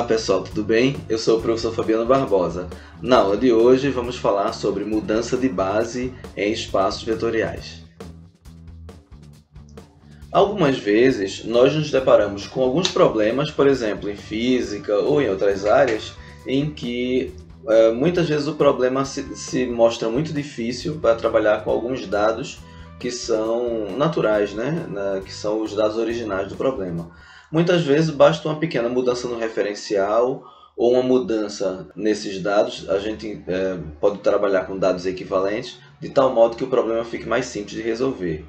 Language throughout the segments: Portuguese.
pessoal, tudo bem? Eu sou o professor Fabiano Barbosa. Na aula de hoje vamos falar sobre mudança de base em espaços vetoriais. Algumas vezes nós nos deparamos com alguns problemas, por exemplo, em física ou em outras áreas, em que muitas vezes o problema se mostra muito difícil para trabalhar com alguns dados que são naturais, né? Que são os dados originais do problema. Muitas vezes basta uma pequena mudança no referencial ou uma mudança nesses dados. A gente pode trabalhar com dados equivalentes de tal modo que o problema fique mais simples de resolver.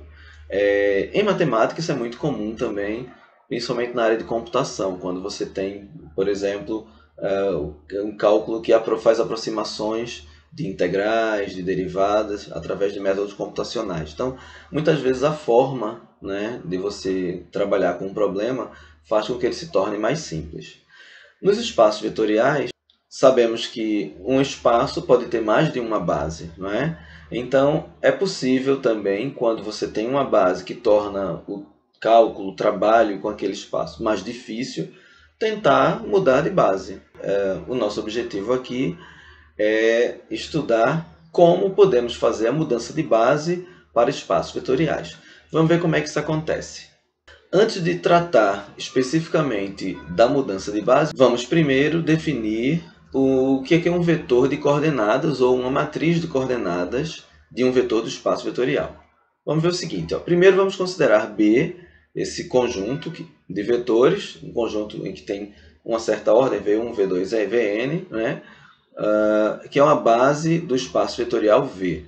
Em matemática isso é muito comum também, principalmente na área de computação, quando você tem, por exemplo, um cálculo que faz aproximações de integrais, de derivadas, através de métodos computacionais. Então, muitas vezes a forma, né, de você trabalhar com um problema faz com que ele se torne mais simples. Nos espaços vetoriais, sabemos que um espaço pode ter mais de uma base, não é? Então, é possível também, quando você tem uma base que torna o cálculo, o trabalho com aquele espaço mais difícil, tentar mudar de base. O nosso objetivo aqui é estudar como podemos fazer a mudança de base para espaços vetoriais. Vamos ver como é que isso acontece. Antes de tratar especificamente da mudança de base, vamos primeiro definir o que é um vetor de coordenadas ou uma matriz de coordenadas de um vetor do espaço vetorial. Vamos ver o seguinte, priprimeiro vamos considerar B, esse conjunto de vetores, um conjunto em que tem uma certa ordem, V1, V2 e Vn, né? Que é uma base do espaço vetorial V.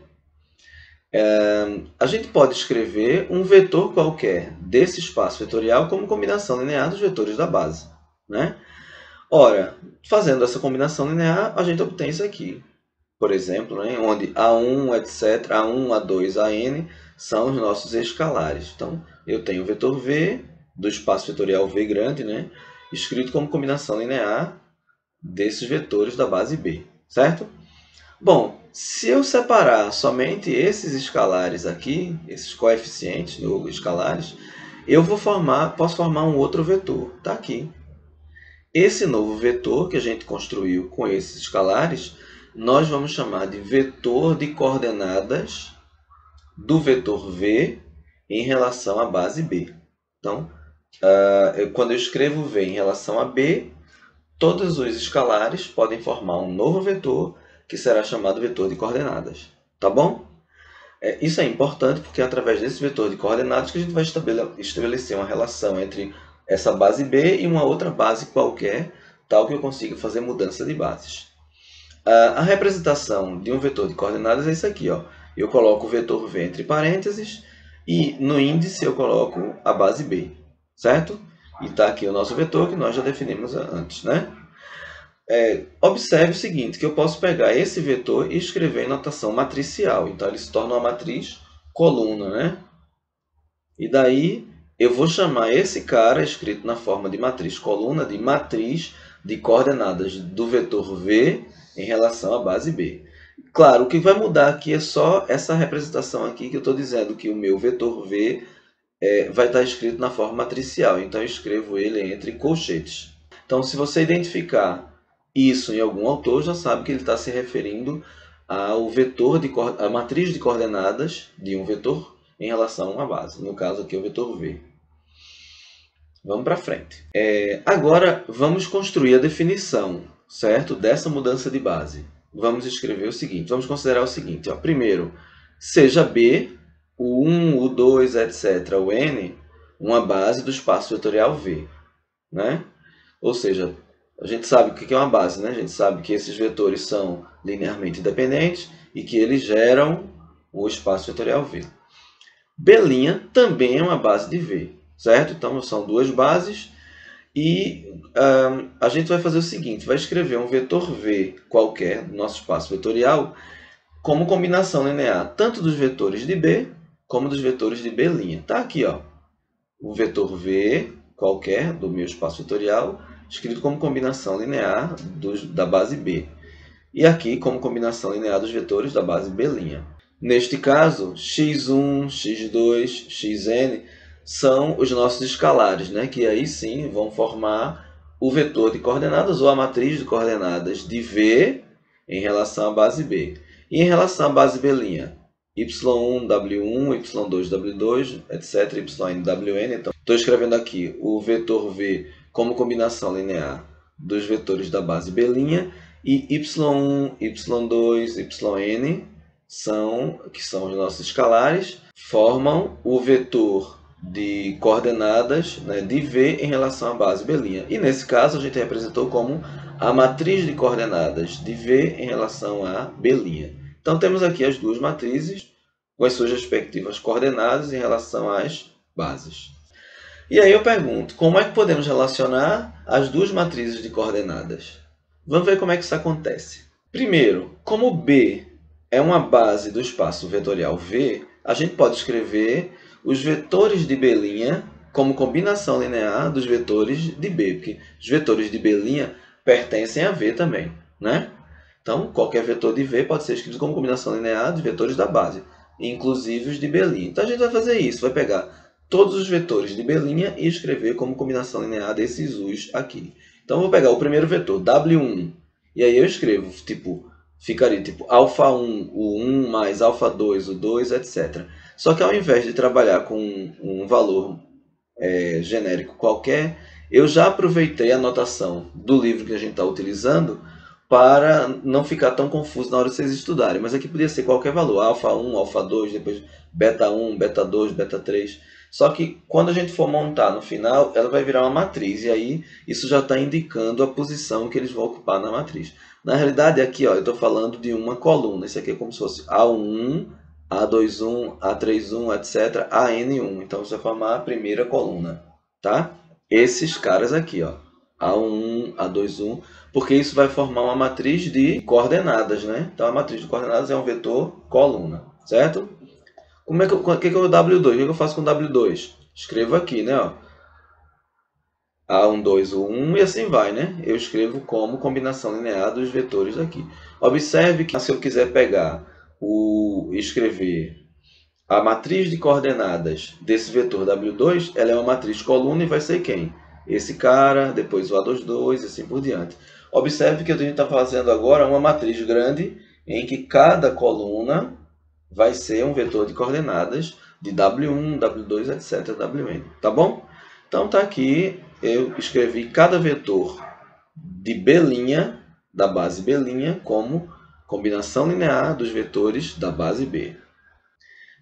A gente pode escrever um vetor qualquer desse espaço vetorial como combinação linear dos vetores da base, né? Ora, fazendo essa combinação linear, a gente obtém isso aqui. Por exemplo, né, onde A1, etc., A1, A2, An são os nossos escalares. Então, eu tenho o vetor V, do espaço vetorial V grande, né, escrito como combinação linear desses vetores da base B, certo? Bom, se eu separar somente esses escalares aqui, esses coeficientes ou escalares, eu posso formar um outro vetor, está aqui. Esse novo vetor que a gente construiu com esses escalares, nós vamos chamar de vetor de coordenadas do vetor V em relação à base B. Então, quando eu escrevo V em relação a B, todos os escalares podem formar um novo vetor que será chamado vetor de coordenadas. Tá bom? Isso é importante porque é através desse vetor de coordenadas que a gente vai estabelecer uma relação entre essa base B e uma outra base qualquer, tal que eu consiga fazer mudança de bases. A representação de um vetor de coordenadas é isso aqui. Eu coloco o vetor V entre parênteses e no índice eu coloco a base B, certo? E está aqui o nosso vetor que nós já definimos antes, né? Observe o seguinte, que eu posso pegar esse vetor e escrever em notação matricial. Então, ele se torna uma matriz coluna, né? E daí, eu vou chamar esse cara, escrito na forma de matriz coluna, de matriz de coordenadas do vetor V em relação à base B. Claro, o que vai mudar aqui é só essa representação aqui, que eu estou dizendo que o meu vetor V vai estar escrito na forma matricial. Então, eu escrevo ele entre colchetes. Então, se você identificar isso em algum autor, já sabe que ele está se referindo ao vetor a matriz de coordenadas de um vetor em relação a uma base. No caso aqui, o vetor V. Vamos para frente. Agora, vamos construir a definição, certo? Dessa mudança de base. Vamos escrever o seguinte, vamos considerar o seguinte. Primeiro, seja B, o 1, o 2, etc., o N, uma base do espaço vetorial V, né? Ou seja, a gente sabe o que é uma base, né? A gente sabe que esses vetores são linearmente independentes e que eles geram o espaço vetorial V. B' também é uma base de V, certo? Então, são duas bases e a gente vai fazer o seguinte, vai escrever um vetor V qualquer do nosso espaço vetorial como combinação linear tanto dos vetores de B como dos vetores de B'. Está aqui, o vetor V qualquer do meu espaço vetorial escrito como combinação linear da base B. E aqui como combinação linear dos vetores da base B'. Neste caso, x1, x2, xn são os nossos escalares, né? Que aí sim vão formar o vetor de coordenadas ou a matriz de coordenadas de V em relação à base B. E em relação à base B', y1, w1, y2, w2, etc, yn, wn. Então, estou escrevendo aqui o vetor V como combinação linear dos vetores da base B' e y1, y2, yn, que são os nossos escalares, formam o vetor de coordenadas, né, de V em relação à base B'. E nesse caso a gente representou como a matriz de coordenadas de V em relação a B'. Então temos aqui as duas matrizes com as suas respectivas coordenadas em relação às bases. E aí eu pergunto, como é que podemos relacionar as duas matrizes de coordenadas? Vamos ver como é que isso acontece. Primeiro, como B é uma base do espaço vetorial V, a gente pode escrever os vetores de B' como combinação linear dos vetores de B, porque os vetores de B' pertencem a V também, né? Então, qualquer vetor de V pode ser escrito como combinação linear de vetores da base, inclusive os de B'. Então, a gente vai fazer isso, vai pegar todos os vetores de B' e escrever como combinação linear desses U's aqui. Então, eu vou pegar o primeiro vetor, W1, e aí eu escrevo, ficaria tipo alfa1, o 1 mais alfa2, o 2, etc. Só que ao invés de trabalhar com um valor genérico qualquer, eu já aproveitei a notação do livro que a gente está utilizando para não ficar tão confuso na hora de vocês estudarem. Mas aqui podia ser qualquer valor, alfa1, alfa2, depois beta1, beta2, beta3. Só que quando a gente for montar no final, ela vai virar uma matriz. E aí isso já está indicando a posição que eles vão ocupar na matriz. Na realidade, aqui ó, eu estou falando de uma coluna. Isso aqui é como se fosse A1, A21, A31, etc. AN1. Então, isso vai formar a primeira coluna. Tá? Esses caras aqui, ó, A1, A21, porque isso vai formar uma matriz de coordenadas, né? Então, a matriz de coordenadas é um vetor coluna, certo? O que é o W2? O que eu faço com o W2? Escrevo aqui, né? Ó. A1, 2, 1 e assim vai, né? Eu escrevo como combinação linear dos vetores aqui. Observe que se eu quiser pegar e escrever a matriz de coordenadas desse vetor W2, ela é uma matriz coluna e vai ser quem? Esse cara, depois o A22 e assim por diante. Observe que a gente está fazendo agora uma matriz grande em que cada coluna vai ser um vetor de coordenadas de W1, W2, etc, Wn. Tá bom? Então tá aqui, eu escrevi cada vetor de B', da base B', como combinação linear dos vetores da base B.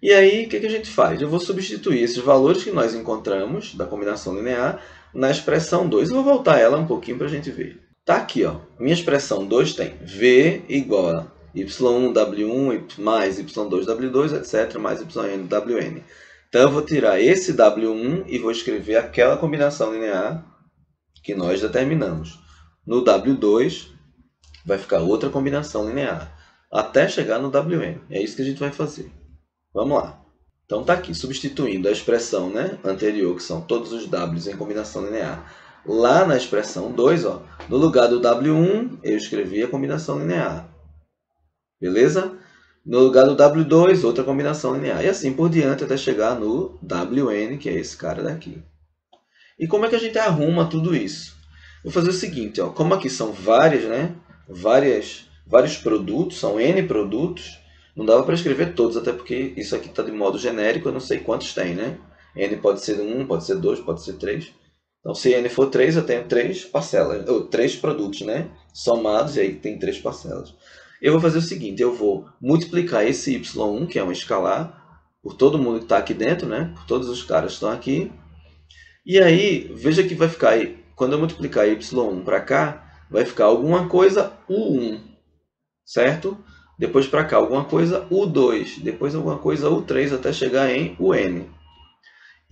E aí, o que a gente faz? Eu vou substituir esses valores que nós encontramos da combinação linear na expressão 2. Eu vou voltar ela um pouquinho para a gente ver. Tá aqui, ó. Minha expressão 2 tem V igual a y1, w1, mais y2, w2, etc., mais yn, wn. Então, eu vou tirar esse w1 e vou escrever aquela combinação linear que nós determinamos. No w2, vai ficar outra combinação linear, até chegar no wn. É isso que a gente vai fazer. Vamos lá. Então, está aqui, substituindo a expressão, né, anterior, que são todos os w's em combinação linear. Lá na expressão 2, ó, no lugar do w1, eu escrevi a combinação linear. Beleza? No lugar do W2, outra combinação linear. E assim por diante até chegar no Wn, que é esse cara daqui. E como é que a gente arruma tudo isso? Vou fazer o seguinte, ó, como aqui são várias, né? Vários produtos, são N produtos, não dava para escrever todos, até porque isso aqui está de modo genérico, eu não sei quantos tem, né? N pode ser 1, pode ser 2, pode ser 3. Então, se N for 3, eu tenho 3 parcelas, ou 3 produtos, né? Somados, e aí tem 3 parcelas. Eu vou fazer o seguinte, eu vou multiplicar esse y1, que é um escalar, por todo mundo que está aqui dentro, né? Por todos os caras que estão aqui. E aí, veja que vai ficar, quando eu multiplicar y1 para cá, vai ficar alguma coisa u1, certo? Depois para cá, alguma coisa u2, depois alguma coisa u3, até chegar em un.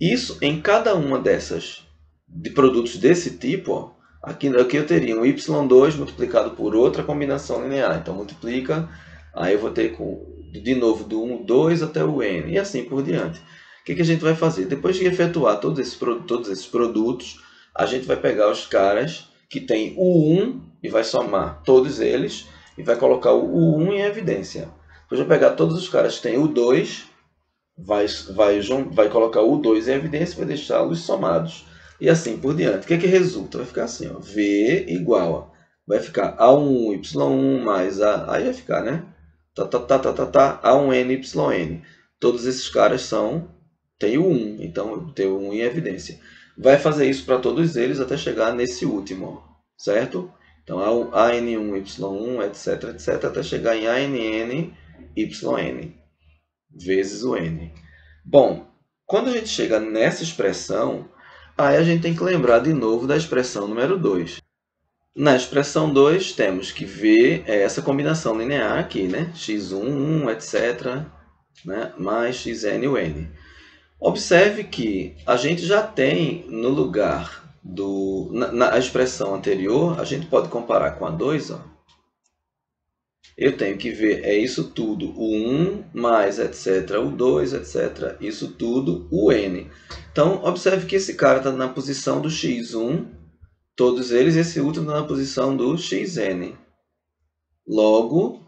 Isso em cada uma dessas, de produtos desse tipo, ó, aqui eu teria um y2 multiplicado por outra combinação linear. Então, multiplica, aí eu vou ter de novo do 1, 2 até o n, e assim por diante. O que a gente vai fazer? Depois de efetuar todos esses produtos, a gente vai pegar os caras que tem U1 e vai somar todos eles e vai colocar o U1 em evidência. Depois vai pegar todos os caras que tem U2, vai colocar o U2 em evidência e vai deixá-los somados. e assim por diante. O que é que resulta? Vai ficar assim, ó, V igual a, vai ficar A1, Y1 mais A, aí vai ficar, né? A1N, YN. Todos esses caras tem o 1, então tem o 1 em evidência. Vai fazer isso para todos eles até chegar nesse último, certo? Então, AN1, Y1, etc, etc, até chegar em ANN, YN, vezes o N. Bom, quando a gente chega nessa expressão, aí a gente tem que lembrar de novo da expressão número 2. Na expressão 2, temos que ver essa combinação linear aqui, né? x1, 1, etc, né? Mais xn, o n. Observe que a gente já tem no lugar na expressão anterior, a gente pode comparar com a 2, ó. Eu tenho que ver isso tudo, o 1 mais etc, o 2, etc, isso tudo, o n. Então, observe que esse cara está na posição do x1, todos eles, esse último está na posição do xn. Logo,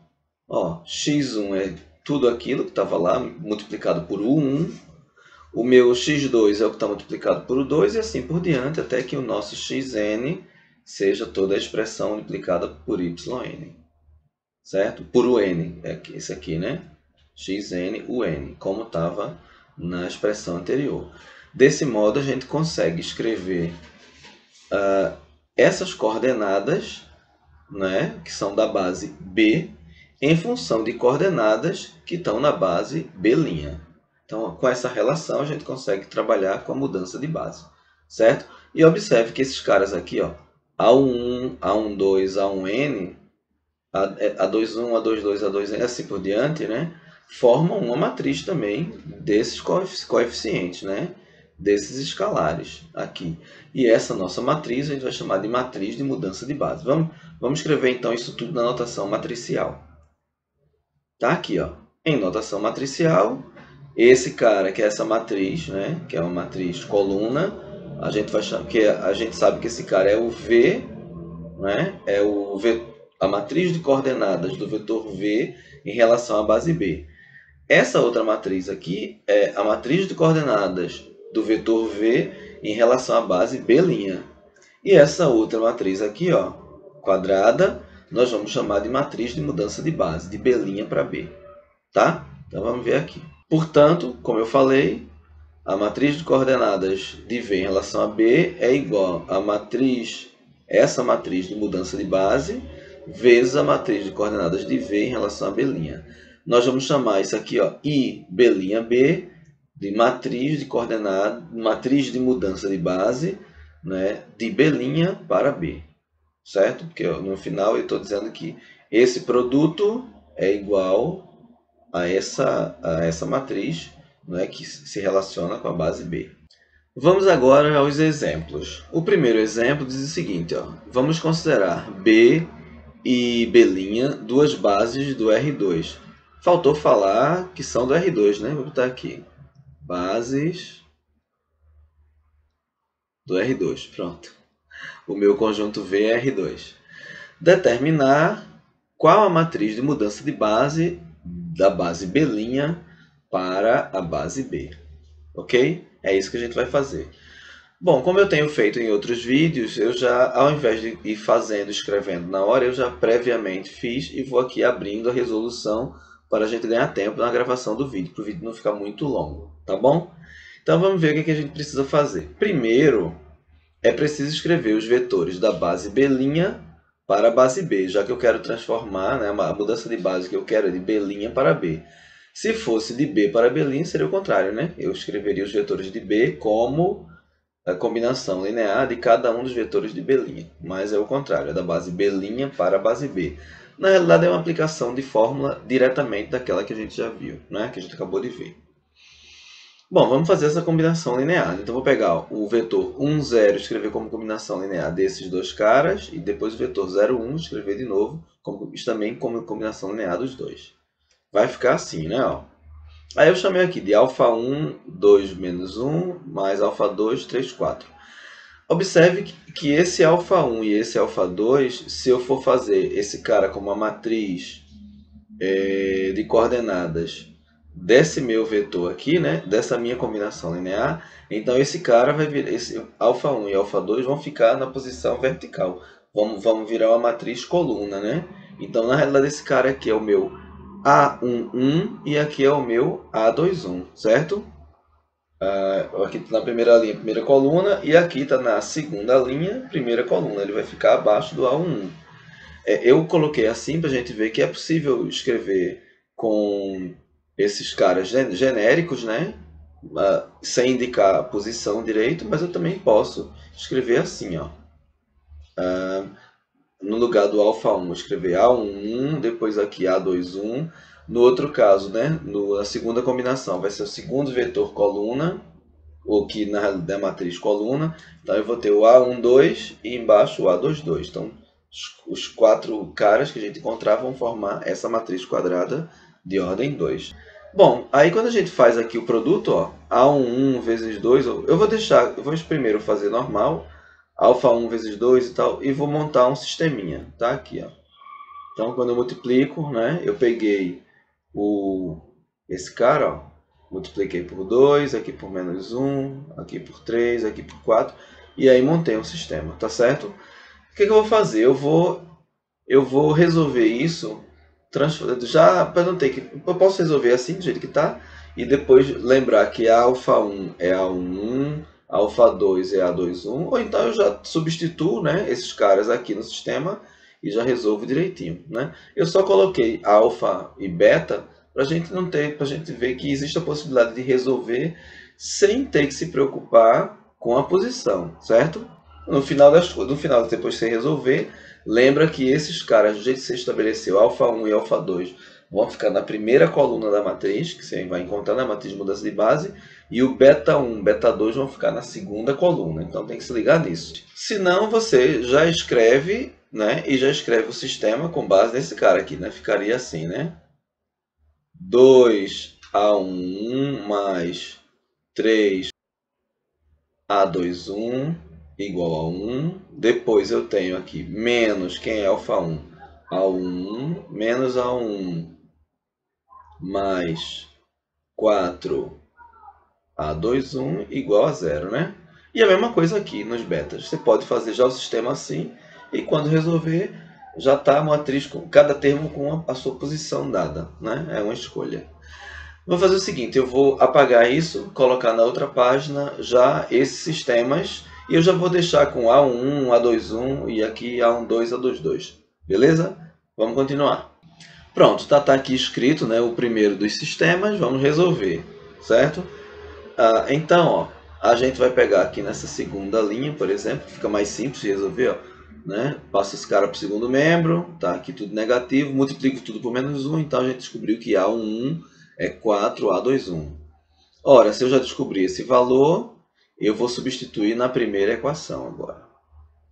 ó, x1 é tudo aquilo que estava lá, multiplicado por 1. O meu x2 é o que está multiplicado por 2 e assim por diante, até que o nosso xn seja toda a expressão multiplicada por yn. Certo? Por un, é esse aqui, né? xn, un, como estava na expressão anterior. Desse modo, a gente consegue escrever essas coordenadas, né, que são da base B, em função de coordenadas que estão na base B'. Então, com essa relação, a gente consegue trabalhar com a mudança de base, certo? E observe que esses caras aqui, ó, A1, A12, A1N, A21, A22, A2N, assim por diante, né, formam uma matriz também desses coeficientes, né, desses escalares aqui. E essa nossa matriz a gente vai chamar de matriz de mudança de base. Vamos escrever então isso tudo na notação matricial. Tá aqui, ó, em notação matricial, esse cara que é essa matriz, né, que é uma matriz coluna, a gente vai chamar, que a gente sabe que esse cara é o V, né, é a matriz de coordenadas do vetor V em relação à base B. Essa outra matriz aqui é a matriz de coordenadas do vetor V em relação à base B'. E essa outra matriz aqui, ó, quadrada, nós vamos chamar de matriz de mudança de base, de B' para B. Tá? Então vamos ver aqui. Portanto, como eu falei, a matriz de coordenadas de V em relação a B é igual a essa matriz de mudança de base vezes a matriz de coordenadas de V em relação a B'. Nós vamos chamar isso aqui, ó, IB' de matriz de coordenadas, matriz de mudança de base, né, de B' para B, certo? Porque no final eu estou dizendo que esse produto é igual a essa matriz, né, que se relaciona com a base B. Vamos agora aos exemplos. O primeiro exemplo diz o seguinte, ó, vamos considerar B e B', duas bases do R2. Faltou falar que são do R2, né? Vou botar aqui. Bases do R2. Pronto. O meu conjunto V é R2. Determinar qual a matriz de mudança de base da base B' para a base B. Ok? É isso que a gente vai fazer. Bom, como eu tenho feito em outros vídeos, eu já, ao invés de ir fazendo, escrevendo na hora, eu já previamente fiz e vou aqui abrindo a resolução para a gente ganhar tempo na gravação do vídeo, para o vídeo não ficar muito longo, tá bom? Então vamos ver o que a gente precisa fazer. Primeiro, é preciso escrever os vetores da base B' para a base B, já que eu quero transformar, né, a mudança de base que eu quero é de B' para B. Se fosse de B para B' seria o contrário, né? Eu escreveria os vetores de B como a combinação linear de cada um dos vetores de B', mas é o contrário, é da base B' para a base B. Na realidade, é uma aplicação de fórmula diretamente daquela que a gente já viu, né? Que a gente acabou de ver. Bom, vamos fazer essa combinação linear. Então, vou pegar o vetor 1, 0 e escrever como combinação linear desses dois caras, e depois o vetor 0, 1 escrever de novo, também como combinação linear dos dois. Vai ficar assim, né? Ó. Aí eu chamei aqui de alfa1, 2 menos 1, mais alfa2, 3, 4. Observe que esse alfa1 e esse alfa2, se eu for fazer esse cara como uma matriz de coordenadas desse meu vetor aqui, né, dessa minha combinação linear, então esse cara vai virar, esse alfa 1 e alfa 2 vão ficar na posição vertical. Vamos virar uma matriz coluna, né? Então, na realidade, esse cara aqui é o meu A11 e aqui é o meu A21, certo? Aqui está na primeira linha, primeira coluna, e aqui está na segunda linha, primeira coluna. Ele vai ficar abaixo do A11. Eu coloquei assim para a gente ver que é possível escrever com esses caras genéricos, né? Sem indicar a posição direito, mas eu também posso escrever assim, ó. No lugar do alfa 1, escrever A11, depois aqui A21. No outro caso, né? Na segunda combinação, vai ser o segundo vetor coluna, ou que na realidade é a matriz coluna. Então eu vou ter o A12 e embaixo o A22. Então os quatro caras que a gente encontrar vão formar essa matriz quadrada de ordem 2. Bom, aí quando a gente faz aqui o produto, ó, A11 vezes 2, eu vou primeiro fazer normal, alfa 1 vezes 2 e tal, e vou montar um sisteminha, tá? Aqui, ó. Então quando eu multiplico, né, eu peguei esse cara, ó, multipliquei por 2, aqui por menos 1, aqui por 3, aqui por 4, e aí montei um sistema, tá certo? O que eu vou fazer? Eu vou resolver isso, já para não ter que... Eu posso resolver assim, do jeito que está, e depois lembrar que a alfa 1 é A11, a alfa 2 é A21, ou então eu já substituo, né, esses caras aqui no sistema e já resolvo direitinho, né? Eu só coloquei alfa e beta para a gente não ter, para a gente ver que existe a possibilidade de resolver sem ter que se preocupar com a posição, certo? No final, depois de você resolver, lembra que esses caras, do jeito que você estabeleceu, alfa 1 e alfa 2, vão ficar na primeira coluna da matriz, que você vai encontrar na matriz de mudança de base, e o beta 1, beta 2 vão ficar na segunda coluna. Então tem que se ligar nisso. Se não, você já escreve, né, e já escreve o sistema com base nesse cara aqui, né? Ficaria assim, né? 2A11 mais 3A21 igual a 1. Depois eu tenho aqui menos, quem é alfa 1? A1 menos A1 mais 4A21 igual a 0, né? E a mesma coisa aqui nos betas. Você pode fazer já o sistema assim, e quando resolver, já está a matriz com cada termo com a sua posição dada, né? É uma escolha. Vou fazer o seguinte, eu vou apagar isso, colocar na outra página já esses sistemas, e eu já vou deixar com A11, A21 e aqui A12, A22. Beleza? Vamos continuar. Pronto, está aqui escrito, né, o primeiro dos sistemas, vamos resolver, certo? Então, ó, a gente vai pegar aqui nessa segunda linha, por exemplo, fica mais simples de resolver, ó, né? Passa esse cara para o segundo membro, tá aqui tudo negativo, multiplico tudo por menos 1, então a gente descobriu que A11 é 4A21. Ora, se eu já descobri esse valor, eu vou substituir na primeira equação agora.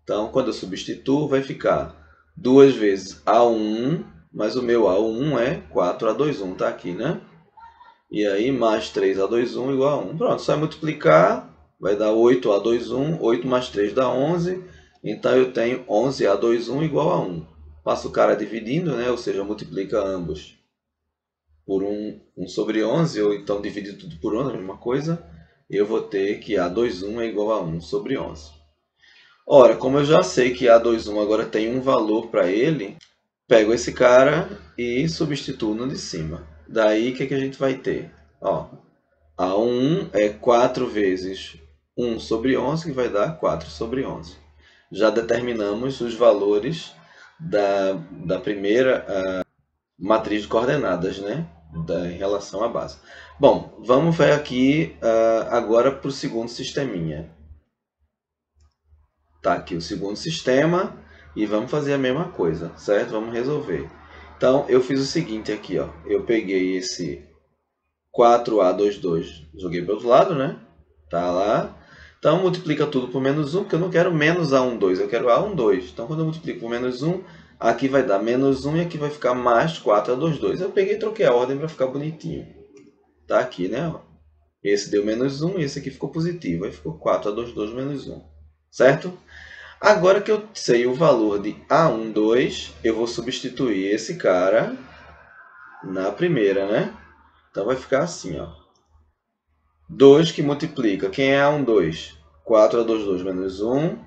Então, quando eu substituo, vai ficar 2 vezes A11, mas o meu A11 é 4A21, tá aqui, né? E aí, mais 3A21 igual a 1. Pronto, só é multiplicar, vai dar 8A21, 8 mais 3 dá 11, então eu tenho 11A21 igual a 1. Passo o cara dividindo, né? Ou seja, multiplica ambos por 1 sobre 11, ou então dividir tudo por 1, a mesma coisa, eu vou ter que A21 é igual a 1 sobre 11. Ora, como eu já sei que A21 agora tem um valor para ele, pego esse cara e substituo no de cima. Daí, o que a gente vai ter? Ó, A1 é 4 vezes 1 sobre 11, que vai dar 4 sobre 11. Já determinamos os valores da primeira matriz de coordenadas, né? Em relação à base. Bom, vamos ver aqui agora para o segundo sisteminha. Tá aqui o segundo sistema e vamos fazer a mesma coisa, certo? Vamos resolver. Então, eu fiz o seguinte aqui, ó. Eu peguei esse 4A22, joguei para o outro lado, né? Tá lá. Então, multiplica tudo por menos 1, porque eu não quero menos A12, eu quero A12. Então, quando eu multiplico por menos 1, aqui vai dar menos 1 e aqui vai ficar mais 4A22. Eu peguei e troquei a ordem para ficar bonitinho. Tá aqui, né? Esse deu menos 1 e esse aqui ficou positivo. Aí ficou 4A22 menos 1. Certo? Agora que eu sei o valor de A12, eu vou substituir esse cara na primeira, né? Então vai ficar assim, ó. 2 que multiplica. Quem é A1, 2? 4A2, 2 menos 1,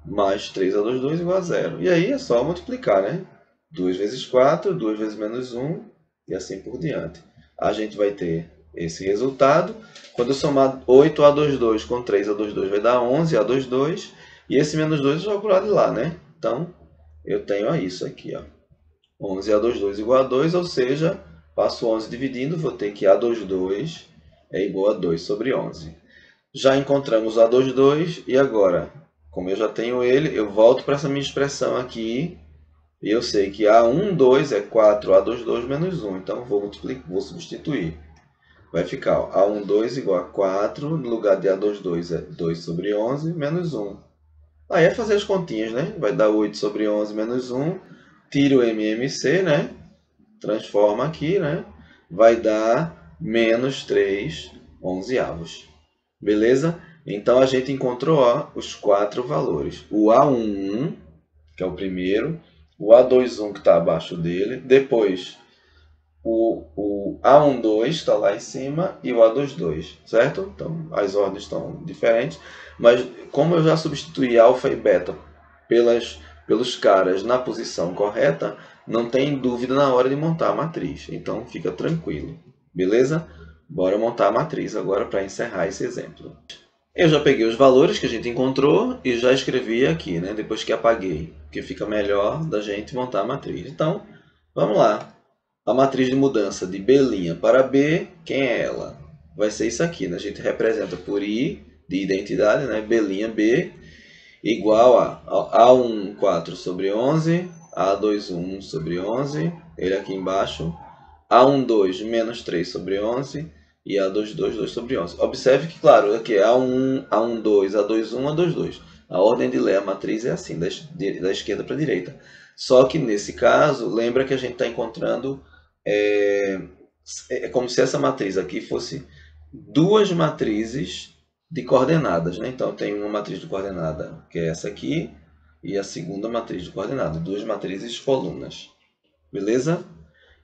mais 3A2, 2 igual a 0. E aí é só multiplicar, né? 2 vezes 4, 2 vezes menos 1, e assim por diante. A gente vai ter esse resultado. Quando eu somar 8A22 com 3A22 vai dar 11A22. E esse menos 2 eu jogo para o lado de lá, né? Então, eu tenho isso aqui, ó. 11A22 igual a 2, ou seja, passo 11 dividindo, vou ter que A22 é igual a 2 sobre 11. Já encontramos A22 e agora, como eu já tenho ele, eu volto para essa minha expressão aqui e eu sei que A12 é 4A22 menos 1, então vou substituir. Vai ficar ó, A12 igual a 4, no lugar de A22 é 2 sobre 11 menos 1. Aí é fazer as continhas, né? Vai dar 8 sobre 11 menos 1, tira o MMC, né? Transforma aqui, né? Vai dar menos 3 onzeavos. Beleza? Então a gente encontrou ó, os 4 valores. O A11, que é o primeiro, o A21 que está abaixo dele, depois o A12 está lá em cima e o A22, certo? Então as ordens estão diferentes, mas como eu já substituí alfa e beta pelos caras na posição correta, não tem dúvida na hora de montar a matriz. Então fica tranquilo, beleza? Bora montar a matriz agora para encerrar esse exemplo. Eu já peguei os valores que a gente encontrou e já escrevi aqui, né? Depois que apaguei, porque fica melhor da gente montar a matriz. Então, vamos lá. A matriz de mudança de B' para B, quem é ela? Vai ser isso aqui, né? A gente representa por I, de identidade, né? B' B, igual a A1, 4 sobre 11, A2, 1 sobre 11, ele aqui embaixo, A1, 2, menos 3 sobre 11, e A2, 2, 2 sobre 11. Observe que, claro, aqui é A1, A1, 2, A2, 1, A2, 2. A ordem de ler a matriz é assim, da esquerda para a direita. Só que, nesse caso, lembra que a gente está encontrando... É como se essa matriz aqui fosse duas matrizes de coordenadas, né? Então, tem uma matriz de coordenada, que é essa aqui, e a segunda matriz de coordenada. Duas matrizes colunas. Beleza?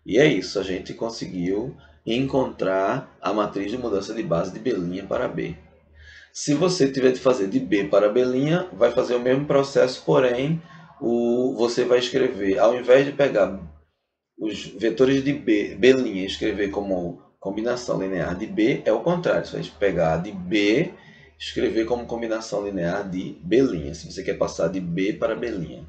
E é isso, a gente conseguiu encontrar a matriz de mudança de base de B' para B. Se você tiver de fazer de B para B', vai fazer o mesmo processo, porém, você vai escrever, ao invés de pegar os vetores de B' e escrever como combinação linear de B, é o contrário, você vai pegar de B e escrever como combinação linear de B', se você quer passar de B para B'.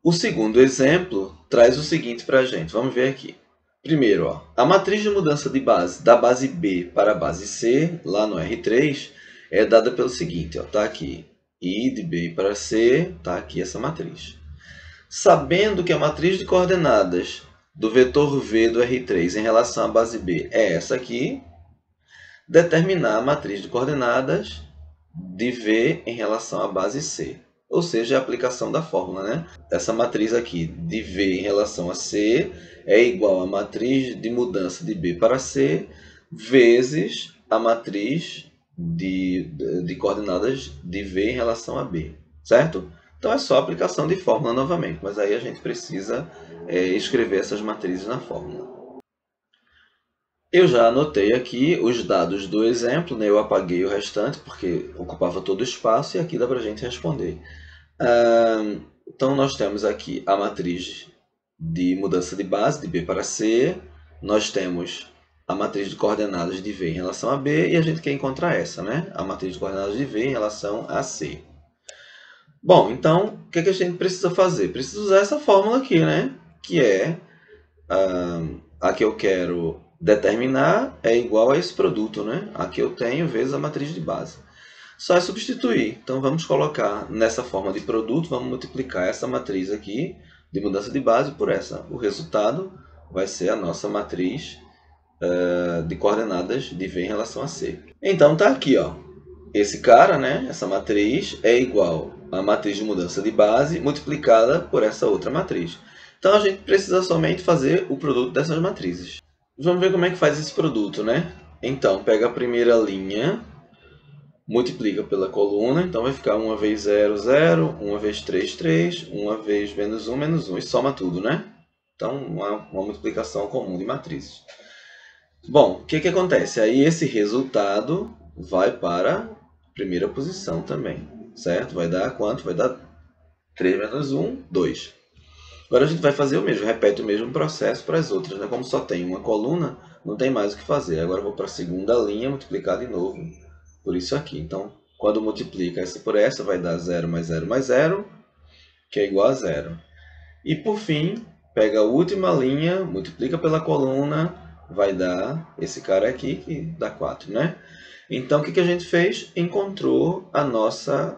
O segundo exemplo traz o seguinte para a gente. Vamos ver aqui. Primeiro, ó, a matriz de mudança de base da base B para a base C, lá no R3, é dada pelo seguinte. Está aqui I de B para C, está aqui essa matriz. Sabendo que a matriz de coordenadas do vetor V do R3 em relação à base B é essa aqui, determinar a matriz de coordenadas de V em relação à base C. Ou seja, a aplicação da fórmula, né? Essa matriz aqui de V em relação a C é igual à matriz de mudança de B para C vezes a matriz de coordenadas de V em relação a B, certo? Então é só aplicação de fórmula novamente, mas aí a gente precisa escrever essas matrizes na fórmula. Eu já anotei aqui os dados do exemplo, né? Eu apaguei o restante porque ocupava todo o espaço e aqui dá para a gente responder. Então, nós temos aqui a matriz de mudança de base, de B para C. Nós temos a matriz de coordenadas de V em relação a B. E a gente quer encontrar essa, né? A matriz de coordenadas de V em relação a C. Bom, então, o que a gente precisa fazer? Precisa usar essa fórmula aqui, né? Que é a que eu quero determinar é igual a esse produto, né? A que eu tenho vezes a matriz de base. Só é substituir. Então, vamos colocar nessa forma de produto, vamos multiplicar essa matriz aqui de mudança de base por essa. O resultado vai ser a nossa matriz de coordenadas de V em relação a C. Então, está aqui, ó. Esse cara, né? Essa matriz é igual à matriz de mudança de base multiplicada por essa outra matriz. Então, a gente precisa somente fazer o produto dessas matrizes. Vamos ver como é que faz esse produto, né? Então, pega a primeira linha, multiplica pela coluna, então vai ficar 1 vezes 0, 0, 1 vezes 3, 3, 1 vezes menos 1, e soma tudo, né? Então, uma multiplicação comum de matrizes. Bom, o que que acontece? Aí esse resultado vai para a primeira posição também, certo? Vai dar quanto? Vai dar 3 menos 1, 2. Agora a gente vai fazer o mesmo, repete o mesmo processo para as outras, né? Como só tem uma coluna, não tem mais o que fazer. Agora eu vou para a segunda linha, multiplicar de novo por isso aqui. Então, quando multiplica essa por essa, vai dar 0 mais 0 mais 0, que é igual a 0. E por fim, pega a última linha, multiplica pela coluna, vai dar esse cara aqui, que dá 4, né? Então, o que a gente fez? Encontrou a nossa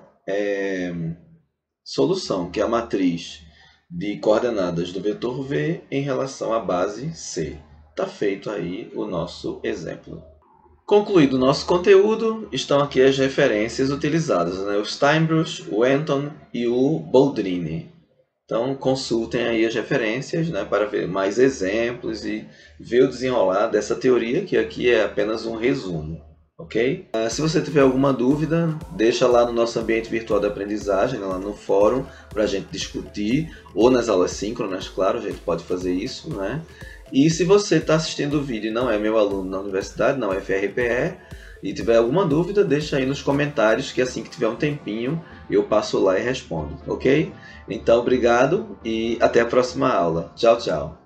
solução, que é a matriz de coordenadas do vetor V em relação à base C. Está feito aí o nosso exemplo. Concluído o nosso conteúdo, estão aqui as referências utilizadas, né? O Steinbruch, o Anton e o Boldrini. Então consultem aí as referências, né, para ver mais exemplos e ver o desenrolar dessa teoria, que aqui é apenas um resumo. Ok? Se você tiver alguma dúvida, deixa lá no nosso ambiente virtual de aprendizagem, lá no fórum, para a gente discutir, ou nas aulas síncronas, claro, a gente pode fazer isso, né? E se você está assistindo o vídeo e não é meu aluno na universidade, não é FRPE, e tiver alguma dúvida, deixa aí nos comentários, que assim que tiver um tempinho, eu passo lá e respondo, ok? Então, obrigado e até a próxima aula. Tchau, tchau!